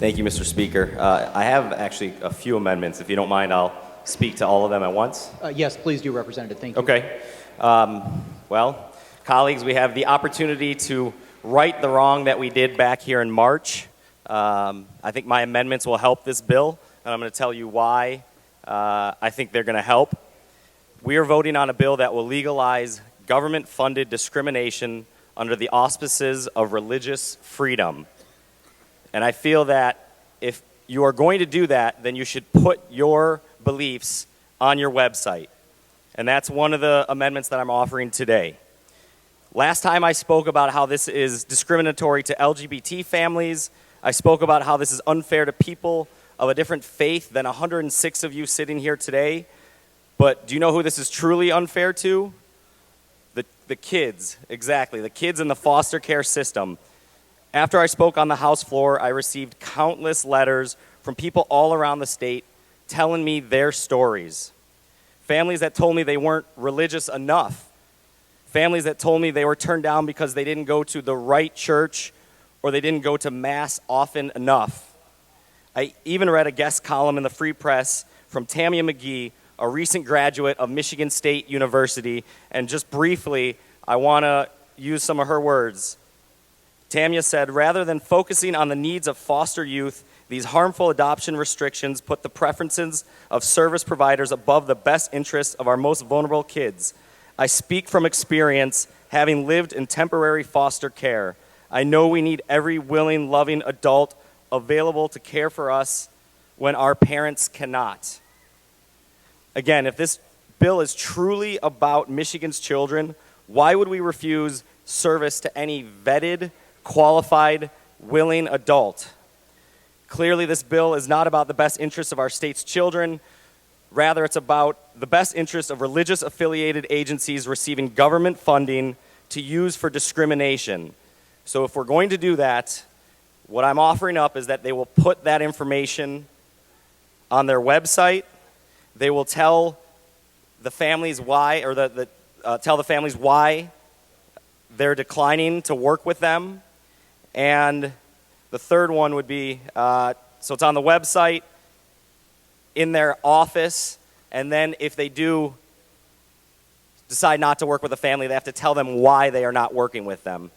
Thank you, Mr. Speaker. I have actually a few amendments. If you don't mind, I'll speak to all of them at once. Yes, please do, Representative. Thank you. Okay. Well, colleagues, we have the opportunity to right the wrong that we did back here in March. I think my amendments will help this bill, and I'm going to tell you why I think they're going to help. We are voting on a bill that will legalize government-funded discrimination under the auspices of religious freedom. And I feel that if you are going to do that, then you should put your beliefs on your website. And that's one of the amendments that I'm offering today. Last time I spoke about how this is discriminatory to LGBT families. I spoke about how this is unfair to people of a different faith than 106 of you sitting here today. But do you know who this is truly unfair to? The kids, exactly, the kids in the foster care system. After I spoke on the House floor, I received countless letters from people all around the state telling me their stories. Families that told me they weren't religious enough. Families that told me they were turned down because they didn't go to the right church or they didn't go to Mass often enough. I even read a guest column in the Free Press from Tamia McGee, a recent graduate of Michigan State University, and just briefly, I want to use some of her words. Tamia said, rather than focusing on the needs of foster youth, these harmful adoption restrictions put the preferences of service providers above the best interests of our most vulnerable kids. I speak from experience, having lived in temporary foster care. I know we need every willing, loving adult available to care for us when our parents cannot. Again, if this bill is truly about Michigan's children, why would we refuse service to any vetted, qualified, willing adult? Clearly, this bill is not about the best interests of our state's children. Rather, it's about the best interests of religious-affiliated agencies receiving government funding to use for discrimination. So if we're going to do that, what I'm offering up is that they will put that information on their website. They will tell the families why, or tell the families why they're declining to work with them. And the third one would be, so it's on the website, in their office, and then if they do decide not to work with a family, they have to tell them why they are not working with them.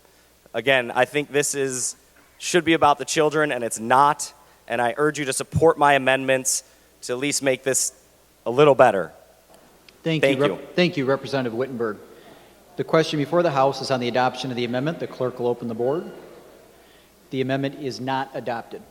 Again, I think this should be about the children, and it's not, and I urge you to support my amendments to at least make this a little better. Thank you. Thank you, Representative Wittenberg. The question before the House is on the adoption of the amendment. The clerk will open the board. The amendment is not adopted.